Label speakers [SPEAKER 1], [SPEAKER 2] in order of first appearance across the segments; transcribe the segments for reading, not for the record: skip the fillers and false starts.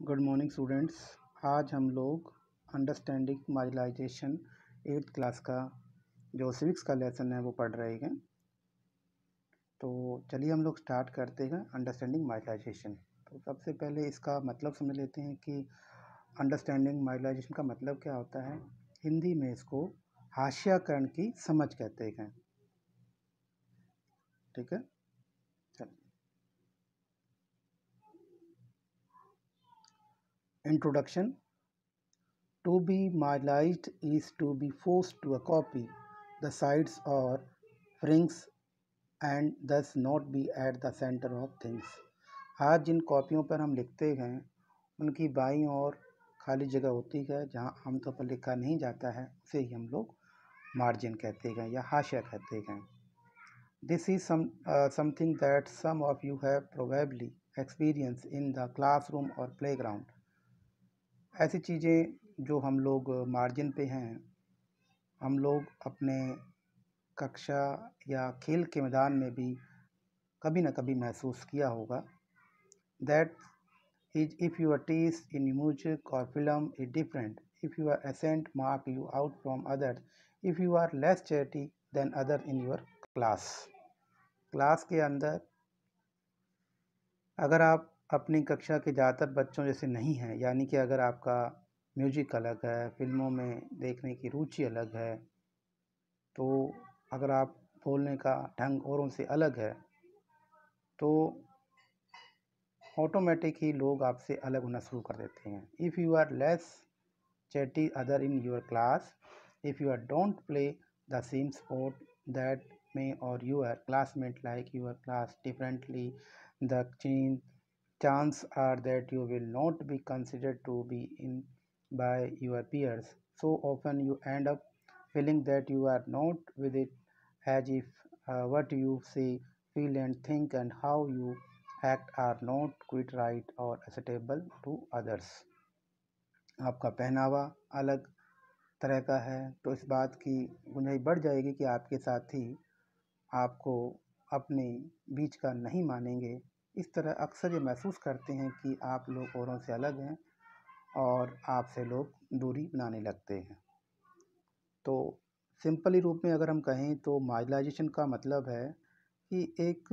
[SPEAKER 1] Good morning students. आज हम लोग अंडरस्टैंडिंग मार्जिनलाइजेशन 8th क्लास का जो सिविक्स का लेसन है वो पढ़ रहे हैं। तो चलिए हम लोग स्टार्ट करते हैं अंडरस्टैंडिंग मार्जिनलाइजेशन। तो सबसे पहले इसका मतलब समझ लेते हैं कि अंडरस्टैंडिंग मार्जिनलाइजेशन का मतलब क्या होता है। हिंदी में इसको हाशियाकरण की समझ कहते हैं। ठीक है, चलिए। Introduction. To be marginalized is to be forced to a copy the sides or fringes and thus not be at the center of things। आज जिन कॉपियों पर हम लिखते हैं उनकी बाईं ओर खाली जगह होती है जहां आमतौर पर लिखा नहीं जाता है, उसे ही हम लोग मार्जिन कहते हैं या हाशिया कहते हैं। This is something that some of you have probably experienced in the classroom or playground। ऐसी चीज़ें जो हम लोग मार्जिन पे हैं, हम लोग अपने कक्षा या खेल के मैदान में भी कभी ना कभी महसूस किया होगा। That is if your taste in music और film is different, if your accent mark you out from others, if you are less chatty than other in your class. Class के अंदर अगर आप अपनी कक्षा के ज़्यादातर बच्चों जैसे नहीं हैं, यानी कि अगर आपका म्यूजिक अलग है, फिल्मों में देखने की रुचि अलग है, तो अगर आप बोलने का ढंग औरों से अलग है, तो ऑटोमेटिक ही लोग आपसे अलग होना शुरू कर देते हैं। If you are less chatty other in your class, if you are don't play the same sport that may और your classmate like your class differently, the chance are that you will not be considered to be in by your peers. So often you end up feeling that you are not with it, as if what you say, feel and think and how you act are not quite right or acceptable to others। आपका पहनावा अलग तरह का है तो इस बात की गुंजाइश बढ़ जाएगी कि आपके साथी आपको अपने बीच का नहीं मानेंगे। इस तरह अक्सर ये महसूस करते हैं कि आप लोग औरों से अलग हैं और आपसे लोग दूरी बनाने लगते हैं। तो सिंपली रूप में अगर हम कहें तो मार्जिनलाइजेशन का मतलब है कि एक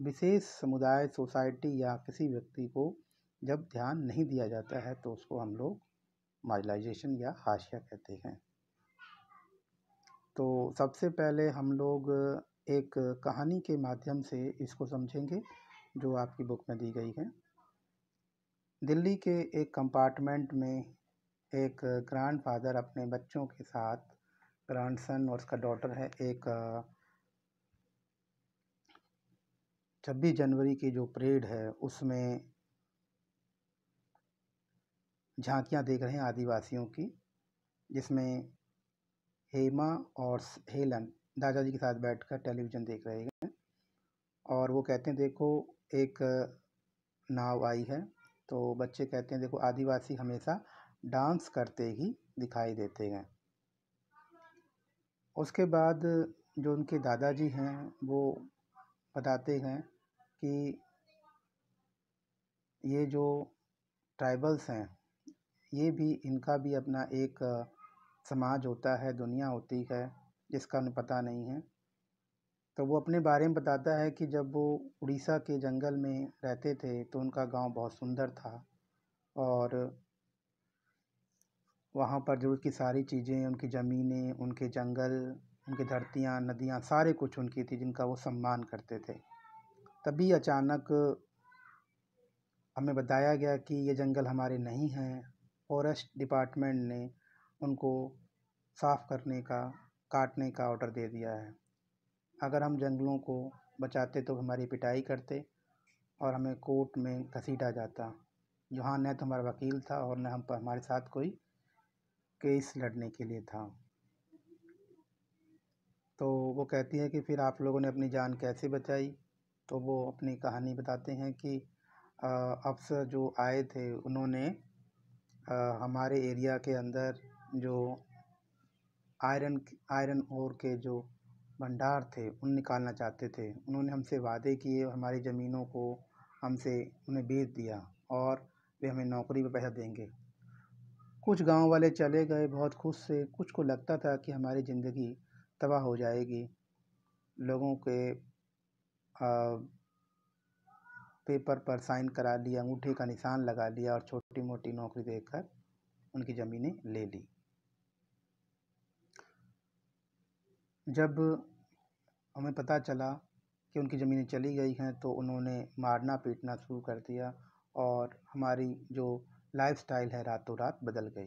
[SPEAKER 1] विशेष समुदाय, सोसाइटी या किसी व्यक्ति को जब ध्यान नहीं दिया जाता है तो उसको हम लोग मार्जिनलाइजेशन या हाशिया कहते हैं। तो सबसे पहले हम लोग एक कहानी के माध्यम से इसको समझेंगे जो आपकी बुक में दी गई है। दिल्ली के एक कंपार्टमेंट में एक ग्रैंडफादर अपने बच्चों के साथ, ग्रैंडसन और उसका डॉटर है, एक 26 जनवरी की जो परेड है उसमें झांकियां देख रहे हैं आदिवासियों की, जिसमें हेमा और हेलन दादाजी के साथ बैठकर टेलीविज़न देख रहे हैं और वो कहते हैं देखो एक नाव आई है। तो बच्चे कहते हैं देखो आदिवासी हमेशा डांस करते ही दिखाई देते हैं। उसके बाद जो उनके दादाजी हैं वो बताते हैं कि ये जो ट्राइबल्स हैं ये भी, इनका भी अपना एक समाज होता है, दुनिया होती है जिसका उन्हें पता नहीं है। तो वो अपने बारे में बताता है कि जब वो उड़ीसा के जंगल में रहते थे तो उनका गांव बहुत सुंदर था और वहाँ पर ज़रूरत की सारी चीज़ें, उनकी ज़मीनें, उनके जंगल, उनकी धरतियाँ, नदियाँ, सारे कुछ उनकी थी जिनका वो सम्मान करते थे। तभी अचानक हमें बताया गया कि ये जंगल हमारे नहीं हैं। फॉरेस्ट डिपार्टमेंट ने उनको साफ़ करने का, काटने का ऑर्डर दे दिया है। अगर हम जंगलों को बचाते तो हमारी पिटाई करते और हमें कोर्ट में घसीटा जाता, जहाँ न तो हमारा वकील था और न हम पर हमारे साथ कोई केस लड़ने के लिए था। तो वो कहती है कि फिर आप लोगों ने अपनी जान कैसे बचाई। तो वो अपनी कहानी बताते हैं कि अफ़सर जो आए थे उन्होंने हमारे एरिया के अंदर जो आयरन ओर के जो भंडार थे उन निकालना चाहते थे। उन्होंने हमसे वादे किए और हमारी ज़मीनों को हमसे उन्हें बेच दिया और वे हमें नौकरी पे पैसा देंगे। कुछ गांव वाले चले गए बहुत खुश से, कुछ को लगता था कि हमारी ज़िंदगी तबाह हो जाएगी। लोगों के पेपर पर साइन करा लिया, अंगूठे का निशान लगा लिया और छोटी मोटी नौकरी देकर उनकी ज़मीनें ले ली। जब हमें पता चला कि उनकी ज़मीनें चली गई हैं तो उन्होंने मारना पीटना शुरू कर दिया और हमारी जो लाइफस्टाइल है रातों रात बदल गई।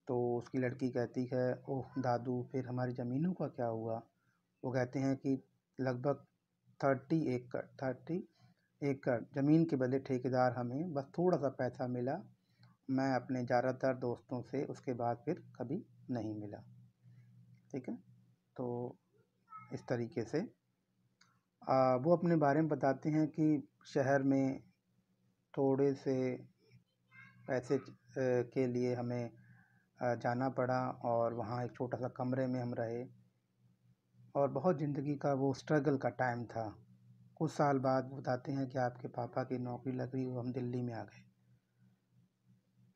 [SPEAKER 1] तो उसकी लड़की कहती है, ओह दादू फिर हमारी ज़मीनों का क्या हुआ? वो कहते हैं कि लगभग 30 एकड़ ज़मीन के बदले ठेकेदार हमें बस थोड़ा सा पैसा मिला। मैं अपने ज़्यादातर दोस्तों से उसके बाद फिर कभी नहीं मिला। ठीक है, तो इस तरीके से वो अपने बारे में बताते हैं कि शहर में थोड़े से पैसे के लिए हमें जाना पड़ा और वहाँ एक छोटा सा कमरे में हम रहे और बहुत ज़िंदगी का वो स्ट्रगल का टाइम था। कुछ साल बाद बताते हैं कि आपके पापा की नौकरी लग गई, वो हम दिल्ली में आ गए।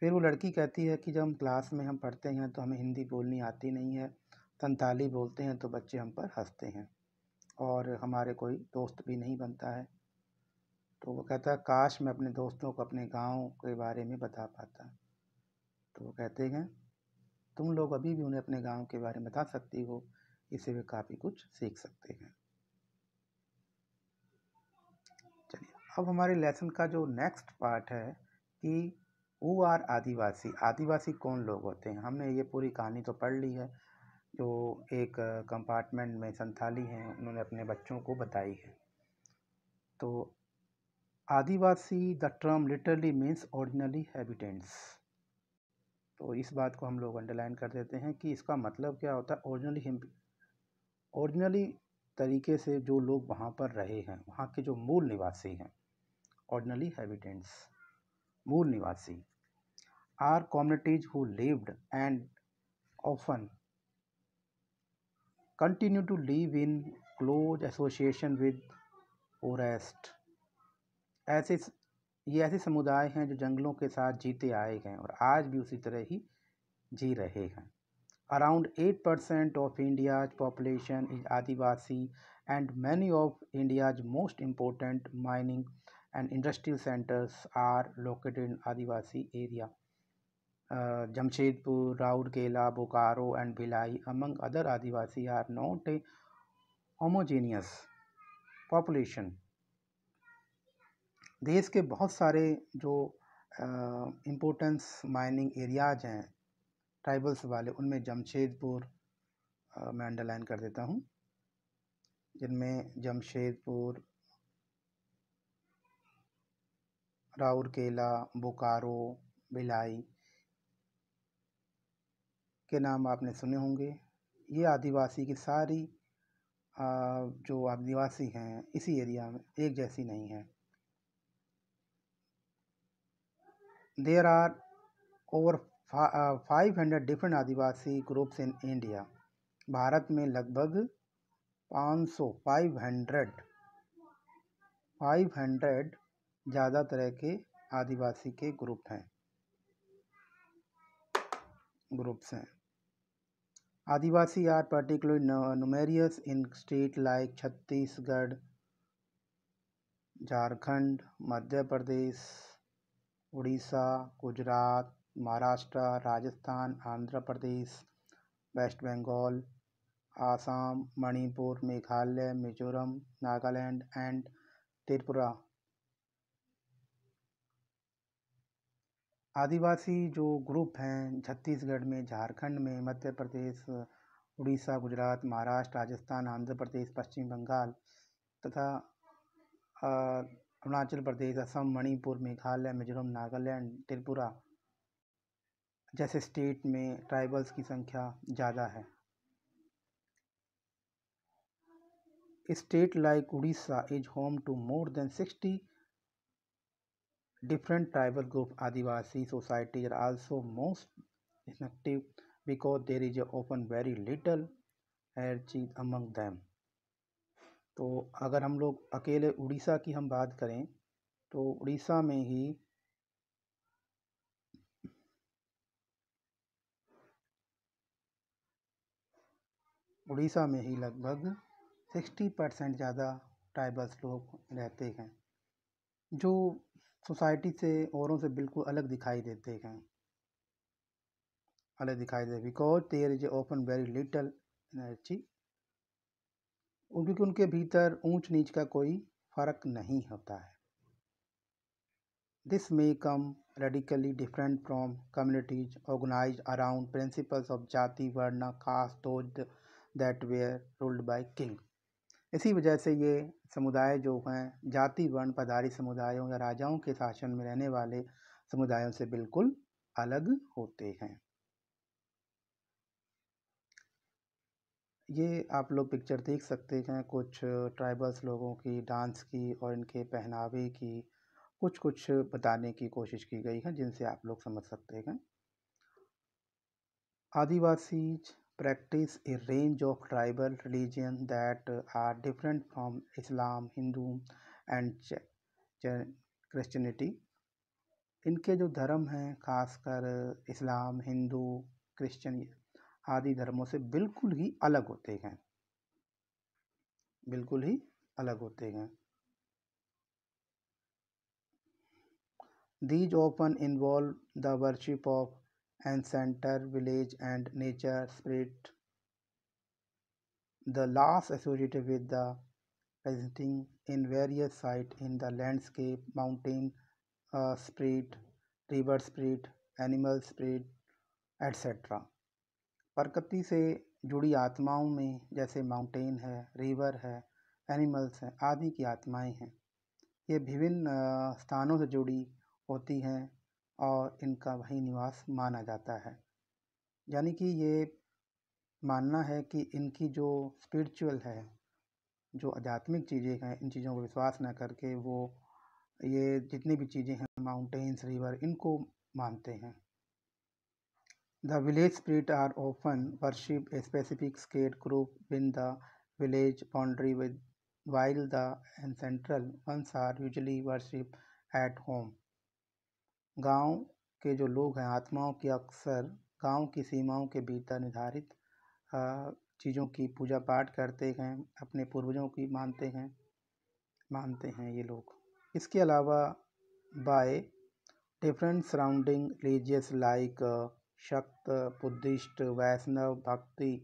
[SPEAKER 1] फिर वो लड़की कहती है कि जब हम क्लास में हम पढ़ते हैं तो हमें हिंदी बोलनी आती नहीं है, संताली बोलते हैं तो बच्चे हम पर हंसते हैं और हमारे कोई दोस्त भी नहीं बनता है। तो वो कहता है काश मैं अपने दोस्तों को अपने गांव के बारे में बता पाता। तो वो कहते हैं तुम लोग अभी भी उन्हें अपने गांव के बारे में बता सकती हो, इससे वे काफ़ी कुछ सीख सकते हैं। चलिए अब हमारे लेसन का जो नेक्स्ट पार्ट है कि हु आर आदिवासी। आदिवासी कौन लोग होते हैं। हमने ये पूरी कहानी तो पढ़ ली है जो एक कंपार्टमेंट में संथाली हैं उन्होंने अपने बच्चों को बताई है। तो Adivasi the term literally means originally habitants. तो इस बात को हम लोग अंडरलाइन कर देते हैं कि इसका मतलब क्या होता है। ओरिजिनली तरीके से जो लोग वहाँ पर रहे हैं, वहाँ के जो मूल निवासी हैं, ओरिजिनली हैबिटेंट्स मूल निवासी are communities who lived and often continue to live in close association with forest। ये ऐसे समुदाय हैं जो जंगलों के साथ जीते आए हैं और आज भी उसी तरह ही जी रहे हैं। Around 8% of India's population is Adivasi and many of India's most important mining and industrial centers are located in Adivasi area. Jamshedpur, Rourkela, Bokaro and Bhilai among other Adivasi are not a homogeneous population। देश के बहुत सारे जो importance mining areas हैं tribals वाले, उनमें जमशेदपुर मैं underline कर देता हूँ, जिनमें जमशेदपुर, राउरकेला, बोकारो, भिलाई के नाम आपने सुने होंगे। ये आदिवासी की सारी जो आदिवासी हैं इसी एरिया में एक जैसी नहीं है। There are over 500 different adivasi groups in India. Bharat में लगभग 500 ज़्यादा तरह के आदिवासी के ग्रुप्स हैं। Adivasi are particularly numerous in state like Chhattisgarh, Jharkhand, Madhya Pradesh, Orissa, Gujarat, Maharashtra, Rajasthan, Andhra Pradesh, West Bengal, Assam, Manipur, Meghalaya, Mizoram, Nagaland and Tripura. Adivasi जो ग्रुप हैं छत्तीसगढ़ में, झारखंड में, मध्य प्रदेश, उड़ीसा, गुजरात, महाराष्ट्र, राजस्थान, आंध्र प्रदेश, पश्चिम बंगाल तथा अरुणाचल प्रदेश, असम, मणिपुर, मेघालय, मिजोरम, नागालैंड, त्रिपुरा जैसे स्टेट में ट्राइबल्स की संख्या ज़्यादा है। State like Orissa is home to more than 60 different tribal group. Adivasi societies are also most effective because there is often very little hierarchy among them। तो अगर हम लोग अकेले उड़ीसा की हम बात करें तो उड़ीसा में ही उड़ीसा में ही लगभग 60% ज़्यादा ट्राइबल्स लोग रहते हैं, जो सोसाइटी से औरों से बिल्कुल अलग दिखाई देते हैं, because there is open very little energy, क्योंकि उनके भीतर ऊंच नीच का कोई फर्क नहीं होता है। This may come radically different from communities organized around principles of जाति वर्ण caste those that were ruled by king। इसी वजह से ये समुदाय जो हैं जाति वर्ण पधारी समुदायों या राजाओं के शासन में रहने वाले समुदायों से बिल्कुल अलग होते हैं। ये आप लोग पिक्चर देख सकते हैं कुछ ट्राइबल्स लोगों की डांस की और इनके पहनावे की कुछ बताने की कोशिश की गई है, जिनसे आप लोग समझ सकते हैं। Adivasis practice a range of tribal religions that are different from Islam, Hindu and Christianity। इनके जो धर्म हैं खासकर इस्लाम, हिंदू, क्रिश्चियन आदि धर्मों से बिल्कुल ही अलग होते हैं, बिल्कुल ही अलग होते हैं। These often involve the worship of ancestor, village and nature spirit, the last associated with the presenting in various sites in the landscape, mountain spirit, river spirit, animal spirit, etc। प्रकृति से जुड़ी आत्माओं में जैसे माउंटेन है, river है, animals हैं आदि की आत्माएं हैं। ये विभिन्न स्थानों से जुड़ी होती हैं और इनका वही निवास माना जाता है। यानी कि ये मानना है कि इनकी जो स्पिरिचुअल है, जो आध्यात्मिक चीज़ें हैं, इन चीज़ों को विश्वास न करके वो ये जितनी भी चीज़ें हैं माउंटेन्स, रिवर, इनको मानते हैं। The village spirit are often worship a specific sacred group within the village boundary while the ancestral ones are usually worshipped at home। गांव के जो लोग हैं आत्माओं की अक्सर गांव की सीमाओं के भीतर निर्धारित चीज़ों की पूजा पाठ करते हैं, अपने पूर्वजों की मानते हैं ये लोग। इसके अलावा by different surrounding religious like Shakta, Buddhist, Vaishnav, bhakti,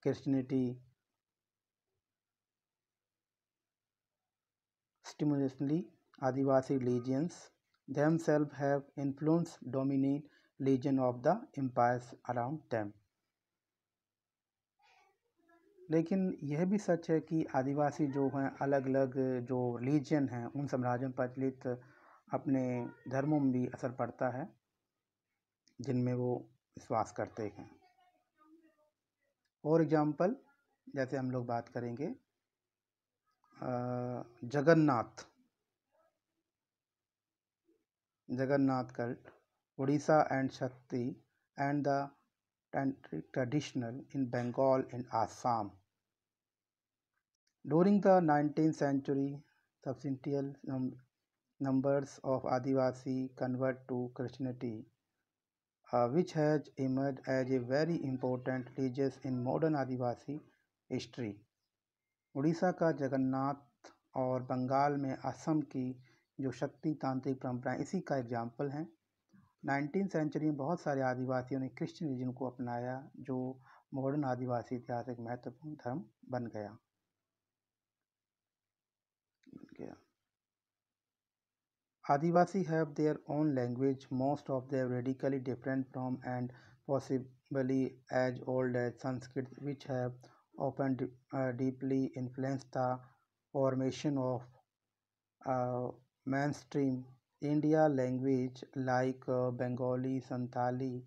[SPEAKER 1] Christianity, स्टिमुलसली Adivasi religions themselves have influenced dominant religion of the empires around them। लेकिन यह भी सच है कि आदिवासी जो हैं अलग अलग जो रिलीजन हैं उन साम्राज्यों में प्रचलित अपने धर्मों में भी असर पड़ता है जिनमें वो विश्वास करते हैं। फॉर एग्जाम्पल जैसे हम लोग बात करेंगे जगन्नाथ कल्ट, उड़ीसा एंड शक्ति and the traditional in Bengal and Assam। During the 19th century, substantial numbers of Adivasi convert to Christianity, which has emerged as a very important religion in modern Adivasi history। Orissa का जगन्नाथ और बंगाल में असम की जो शक्ति तांत्रिक परंपराएं इसी का एग्जाम्पल हैं। 19वीं सेंचुरी में बहुत सारे आदिवासियों ने क्रिश्चियन रिलीजन को अपनाया जो मॉडर्न आदिवासी इतिहास एक महत्वपूर्ण धर्म बन गया। आदिवासी have their own language, most of them radically different from and possibly as old as Sanskrit, which have often deeply influenced the formation of mainstream India language like Bengali, Santali,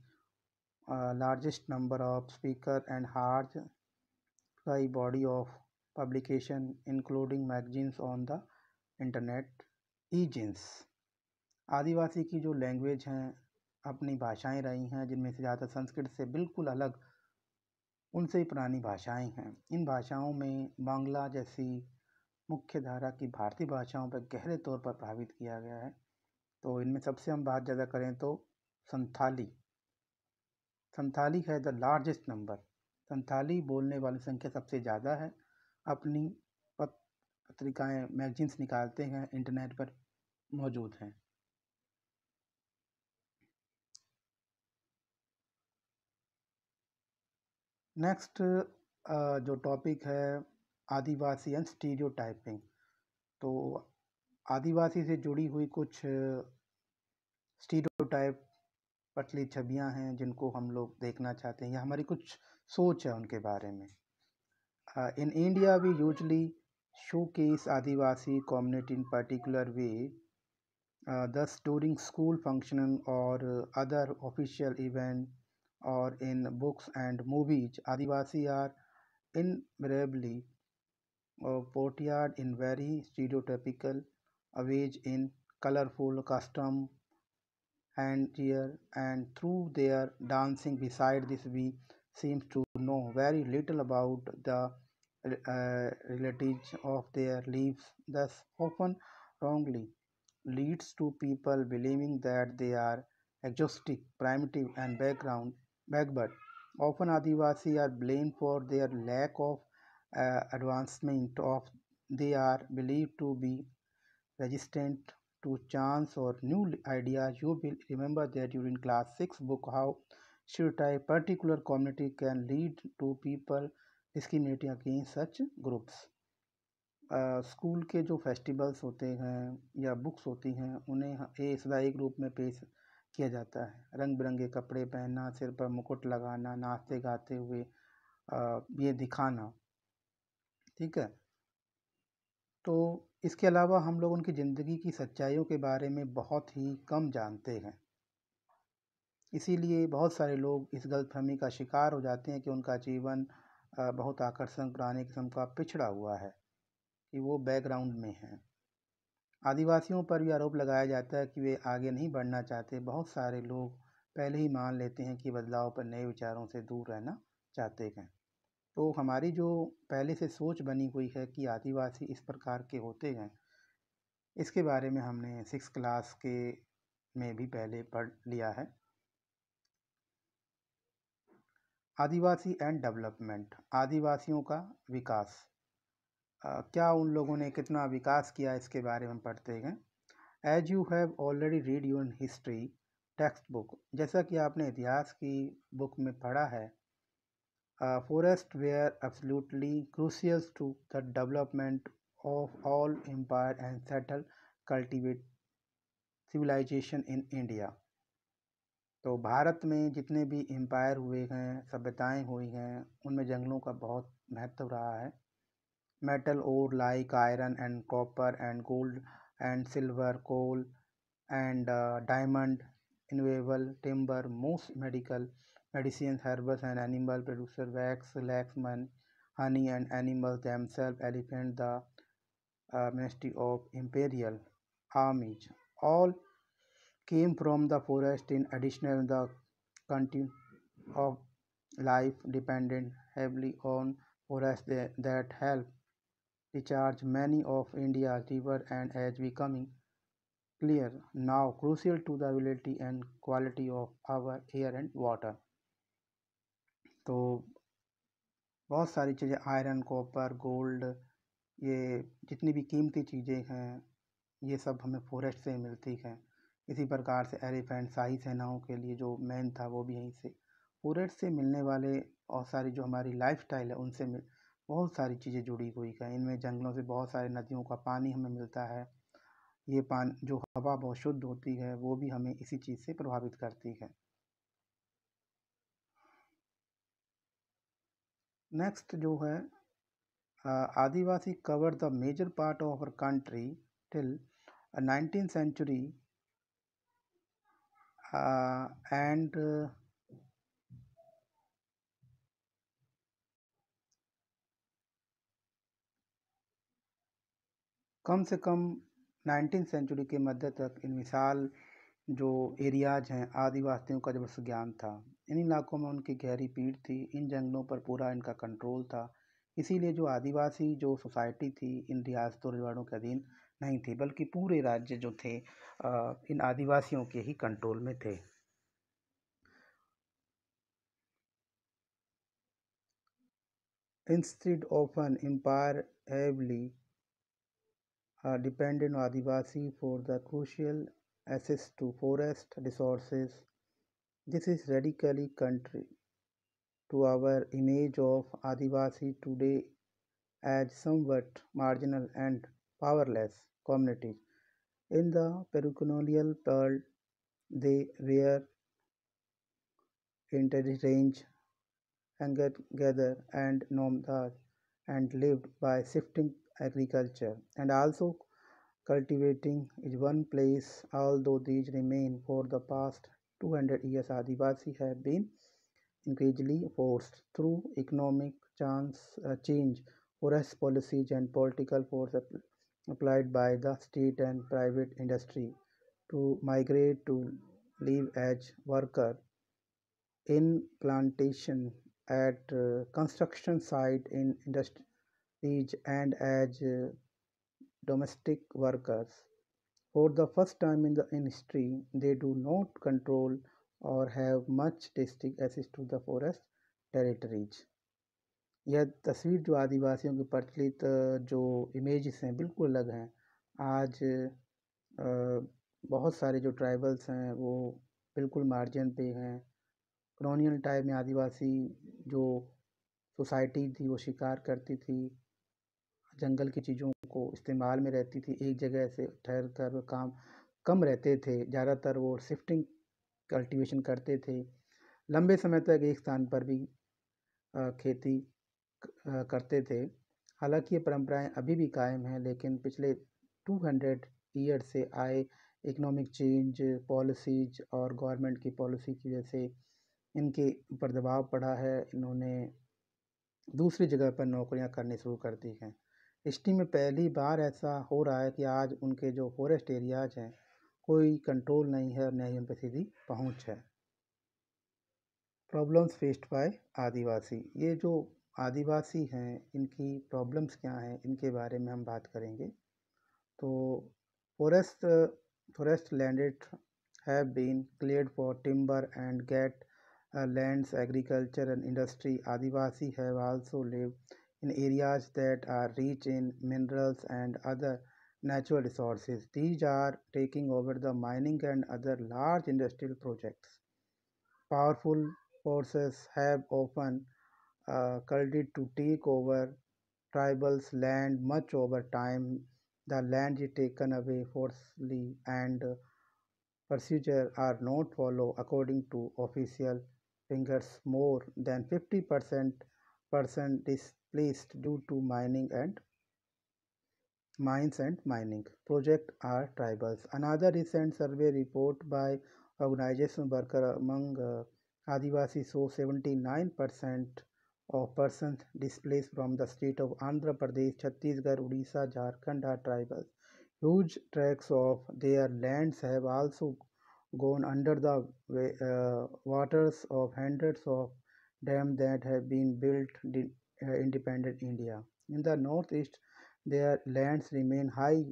[SPEAKER 1] largest number of speakers and large body of publication including magazines on the internet, e-zines। आदिवासी की जो language हैं अपनी भाषाएं रही हैं जिनमें से ज़्यादा संस्कृत से बिल्कुल अलग उनसे ही पुरानी भाषाएं हैं। इन भाषाओं में बांग्ला जैसी मुख्य धारा की भारतीय भाषाओं पर गहरे तौर पर प्रभावित किया गया है। तो इनमें सबसे हम बात ज़्यादा करें तो संथाली है द लार्जेस्ट नंबर संथाली बोलने वाली संख्या सबसे ज़्यादा है। अपनी पत्रिकाएं मैगजीन्स निकालते हैं, इंटरनेट पर मौजूद हैं। नेक्स्ट जो टॉपिक है आदिवासी एंड स्टीरियोटाइपिंग। तो आदिवासी से जुड़ी हुई कुछ स्टीरियोटाइप पतली छवियां हैं जिनको हम लोग देखना चाहते हैं या हमारी कुछ सोच है उनके बारे में। In India, we usually showcase Adivasi community in particular way. Thus, during school function or other official event or in books and movies, Adivasi are invariably portrayed in very stereotypical ways in colorful costume and cheer and through their dancing. Beside this, we seem to know very little about the realities of their lives, thus often wrongly leads to people believing that they are exotic, primitive, and backward. Often, Adivasi are blamed for their lack of advancement of. They are believed to be resistant to chance or new ideas. You will remember that during class 6 book how stereotype particular community can lead to people discriminating against such groups. School के जो festivals होते हैं या books होती हैं उन्हें सदा एक रूप में पेश किया जाता है। रंग बिरंगे कपड़े पहनना, सिर पर मुकुट लगाना, नाचते गाते हुए ये दिखाना, ठीक है। तो इसके अलावा हम लोग उनकी ज़िंदगी की सच्चाइयों के बारे में बहुत ही कम जानते हैं। इसीलिए बहुत सारे लोग इस गलतफहमी का शिकार हो जाते हैं कि उनका जीवन बहुत आकर्षक पुराने किस्म का पिछड़ा हुआ है, कि वो बैकग्राउंड में हैं। आदिवासियों पर भी आरोप लगाया जाता है कि वे आगे नहीं बढ़ना चाहते। बहुत सारे लोग पहले ही मान लेते हैं कि बदलाव पर नए विचारों से दूर रहना चाहते हैं। तो हमारी जो पहले से सोच बनी हुई है कि आदिवासी इस प्रकार के होते हैं, इसके बारे में हमने 6 क्लास के में भी पहले पढ़ लिया है। आदिवासी एंड डेवलपमेंट, आदिवासियों का विकास। क्या उन लोगों ने कितना विकास किया इसके बारे में हम पढ़ते हैं। As you have already read your history text book, जैसा कि आपने इतिहास की बुक में पढ़ा है, forests were absolutely crucial to the development of all empire and settled cultivate civilization in India। तो भारत में जितने भी एम्पायर हुए हैं, सभ्यताएं हुई हैं, उनमें जंगलों का बहुत महत्व रहा है। Metal ore like iron and copper and gold and silver, coal and diamond, invaluable timber, most medicines, herbs and animal producer, wax, laxman, honey and animals themselves, elephant, the ministry of imperial armies, all came from the forest. In addition, the continuity of life depended heavily on forests that help recharge many of India's rivers and as becoming clear now crucial to the availability and quality of our air and water। तो बहुत सारी चीज़ें, iron, copper, gold, ये जितनी भी कीमती चीज़ें हैं, ये सब हमें फॉरेस्ट से मिलती हैं। इसी प्रकार से एलिफेंट, शाही सेनाओं के लिए जो मैन था वो भी यहीं से फॉरेस्ट से मिलने वाले, और सारी जो हमारी लाइफस्टाइल है उनसे बहुत सारी चीज़ें जुड़ी हुई हैं। इनमें जंगलों से बहुत सारे नदियों का पानी हमें मिलता है। ये पानी, जो हवा बहुत शुद्ध होती है, वो भी हमें इसी चीज़ से प्रभावित करती है। नेक्स्ट जो है, Adivasi cover the major part of our country till 19th century and कम से कम 19th सेंचुरी के मध्य तक इन विशाल जो एरियाज हैं, आदिवासियों का जबरदस्त ज्ञान था। इन इलाकों में उनकी गहरी पीढ़ थी, इन जंगलों पर पूरा इनका कंट्रोल था। इसीलिए जो आदिवासी जो सोसाइटी थी इन रियासतों रजवाड़ों के अधीन नहीं थी, बल्कि पूरे राज्य जो थे इन आदिवासियों के ही कंट्रोल में थे। Instead, often empire heavily dependent on Adivasi for the crucial access to forest resources. This is radically contrary to our image of Adivasi today as somewhat marginal and powerless communities. In the pre-colonial world, they were interrange, hunter-gatherer, and nomad, and lived by shifting agriculture and also cultivating is one place. Although these remain for the past 200 years, Adivasi have been increasingly forced through economic change, forest policies, and political force applied by the state and private industry to migrate to live as worker in plantation, at construction site, in industries, and as domestic workers. For the first time in history, they do not control or have much district access to the forest territories. यह तस्वीर जो आदिवासियों की प्रचलित जो images हैं बिल्कुल अलग हैं। आज बहुत सारे जो ट्राइबल्स हैं वो बिल्कुल मार्जिन पे हैं। कॉलोनियल टाइम में आदिवासी जो सोसाइटी थी वो शिकार करती थी, जंगल की चीज़ों को इस्तेमाल में रहती थी, एक जगह से ठहर कर काम कम रहते थे, ज़्यादातर वो शिफ्टिंग कल्टीवेशन करते थे, लंबे समय तक एक स्थान पर भी खेती करते थे। हालांकि ये परंपराएं अभी भी कायम हैं, लेकिन पिछले 200 ईयर से आए इकोनॉमिक चेंज, पॉलिसीज और गवर्नमेंट की पॉलिसी की वजह से इनके ऊपर दबाव पड़ा है। इन्होंने दूसरी जगह पर नौकरियां करनी शुरू कर दी हैं। हिस्ट्री में पहली बार ऐसा हो रहा है कि आज उनके जो फॉरेस्ट एरियाज हैं कोई कंट्रोल नहीं है और न ही उन पर सीधी पहुंच है। प्रॉब्लम्स फेस्ड बाय आदिवासी, ये जो आदिवासी हैं इनकी प्रॉब्लम्स क्या हैं इनके बारे में हम बात करेंगे। तो forest forest landed have been cleared for timber and get lands, agriculture, and industry. Adivasi have also lived in areas that are rich in minerals and other natural resources. These are taking over the mining and other large industrial projects. Powerful forces have often cultivated to take over tribals' land much over time. The land is taken away forcibly and procedures are not followed according to official figures. More than 50% displaced due to mines and mining project are tribals. Another recent survey report by organization worker among Adivasi shows 79% of persons displaced from the state of Andhra Pradesh, Chhattisgarh, Odisha, Jharkhand are tribals. Huge tracts of their lands have also gone under the waters of hundreds of dams that have been built in independent India. In the northeast, their lands remain high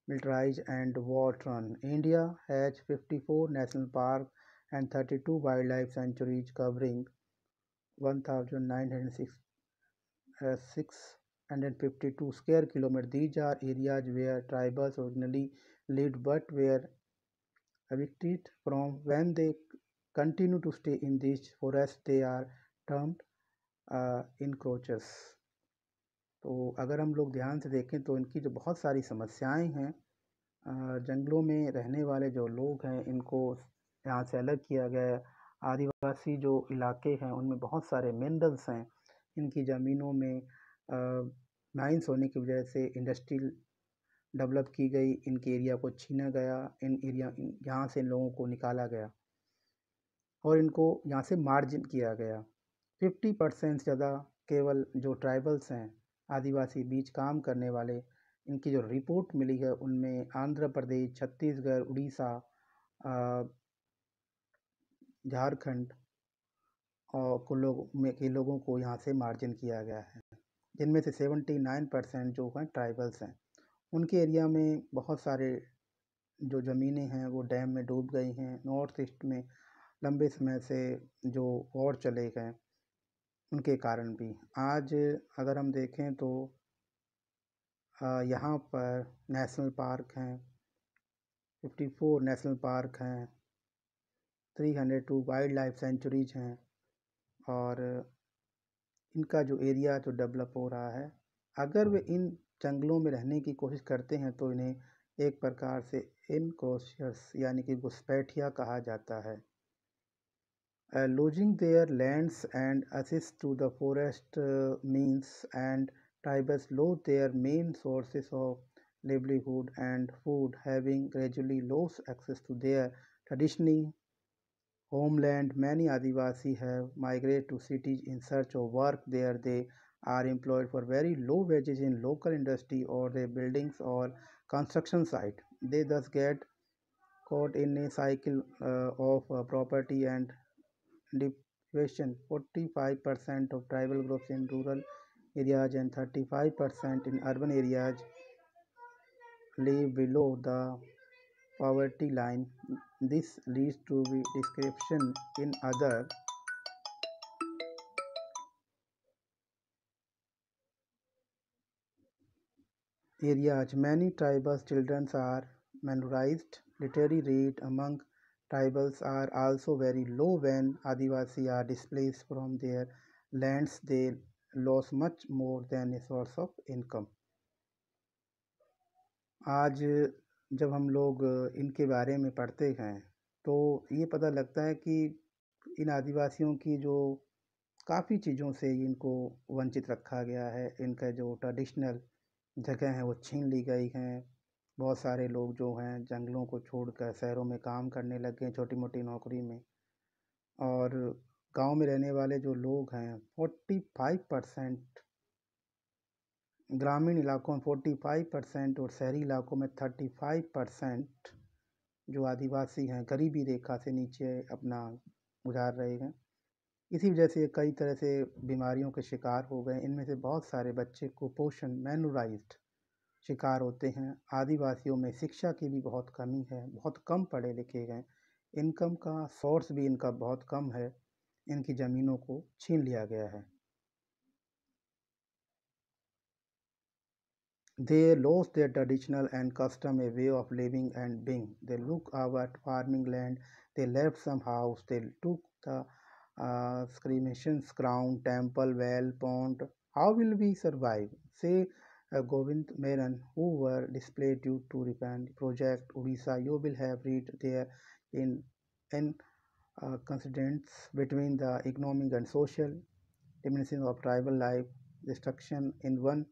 [SPEAKER 1] militarized and war-torn. India has 54 national parks and 32 wildlife sanctuaries covering 1,906 square kilometers. These are areas where tribals originally lived but were evicted from. When they continue to stay in these forests, they are termed encroachers. तो अगर हम लोग ध्यान से देखें तो इनकी जो बहुत सारी समस्याएं हैं, जंगलों में रहने वाले जो लोग हैं इनको यहाँ से अलग किया गया है। आदिवासी जो इलाके हैं उनमें बहुत सारे मिनरल्स हैं, इनकी ज़मीनों में माइंस होने की वजह से इंडस्ट्रियल डेवलप की गई, इनके एरिया को छीना गया, यहाँ से इन लोगों को निकाला गया और इनको यहाँ से मार्जिन किया गया। 50% ज़्यादा केवल जो ट्राइबल्स हैं आदिवासी बीच काम करने वाले, इनकी जो रिपोर्ट मिली है उनमें आंध्र प्रदेश, छत्तीसगढ़, उड़ीसा, झारखंड और के लोगों को यहाँ से मार्जिन किया गया है, जिनमें से 79% जो हैं ट्राइबल्स हैं। उनके एरिया में बहुत सारे जो ज़मीनें हैं वो डैम में डूब गई हैं। नॉर्थ ईस्ट में लंबे समय से जो वॉर चले गए, उनके कारण भी। आज अगर हम देखें तो यहाँ पर नेशनल पार्क हैं, 54 नेशनल पार्क हैं, 302 वाइल्ड लाइफ सेंचुरीज हैं, और इनका जो एरिया जो डेवलप हो रहा है, अगर वे इन जंगलों में रहने की कोशिश करते हैं तो इन्हें एक प्रकार से इनक्रोशियर्स यानी कि घुसपैठिया कहा जाता है। Losing their lands and access to the forest means and tribes lose their main sources of livelihood and food, having gradually lost access to their traditional homeland. Many Adivasi have migrated to cities in search of work. There they are employed for very low wages in local industry or their buildings or construction site. They thus get caught in a cycle of property and deprivation. 45% of tribal groups in rural areas and 35% in urban areas live below the poverty line. This leads to discrimination in other areas. Many tribal children are minorized. Literary rate among tribals are also very low. When Adivasi are displaced from their lands, they lose much more than a source of income. आज जब हम लोग इनके बारे में पढ़ते हैं तो ये पता लगता है कि इन आदिवासियों की जो काफ़ी चीज़ों से इनको वंचित रखा गया है। इनका जो ट्रेडिशनल जगह है वो छीन ली गई हैं। बहुत सारे लोग जो हैं जंगलों को छोड़कर शहरों में काम करने लग गए छोटी मोटी नौकरी में, और गांव में रहने वाले जो लोग हैं 45%, ग्रामीण इलाकों में 45% और शहरी इलाकों में 35% जो आदिवासी हैं गरीबी रेखा से नीचे अपना गुजार रहे हैं। इसी वजह से कई तरह से बीमारियों के शिकार हो गए। इनमें से बहुत सारे बच्चे कुपोषण मैनुराइज्ड शिकार होते हैं। आदिवासियों में शिक्षा की भी बहुत कमी है, बहुत कम पढ़े लिखे हैं। इनकम का सोर्स भी इनका बहुत कम है। इनकी ज़मीनों को छीन लिया गया है। They lost their traditional and custom a way of living and being. They look at farming land. They left some house. They took the cremations, crown, temple, well, pond. How will we survive? Say Govind Menon, who were displaced due to repent project Odisha. You will have read there in coincidence between the economic and social dimensions of tribal life, destruction in one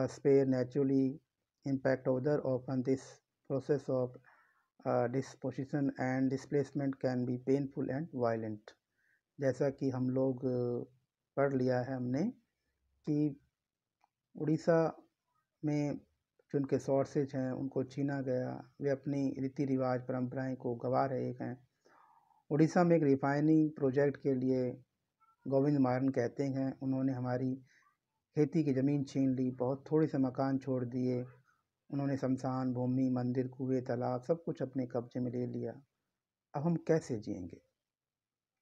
[SPEAKER 1] spare naturally impact other. Often this process of disposition and displacement can be painful and violent. जैसा कि हम लोग पढ़ लिया है हमने कि उड़ीसा में जो उनके सोर्सेज हैं उनको छीना गया। वे अपनी रीति रिवाज परंपराएं को गंवा रहे हैं। उड़ीसा में एक रिफाइनिंग प्रोजेक्ट के लिए गोविंद मारन कहते हैं उन्होंने हमारी खेती की ज़मीन छीन ली, बहुत थोड़े से मकान छोड़ दिए। उन्होंने शमशान भूमि, मंदिर, कुएं, तालाब सब कुछ अपने कब्जे में ले लिया। अब हम कैसे जिएंगे?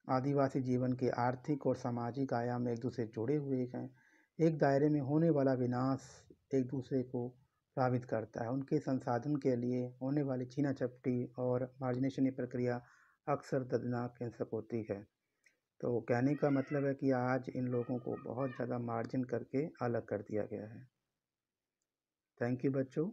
[SPEAKER 1] आदिवासी जीवन के आर्थिक और सामाजिक आयाम एक दूसरे से जुड़े हुए हैं। एक दायरे में होने वाला विनाश एक दूसरे को प्रभावित करता है। उनके संसाधन के लिए होने वाली छीना झपटी और मार्जिनेशन की प्रक्रिया अक्सर दर्दनाक हिंसक होती है। तो कहने का मतलब है कि आज इन लोगों को बहुत ज़्यादा मार्जिन करके अलग कर दिया गया है। थैंक यू बच्चों।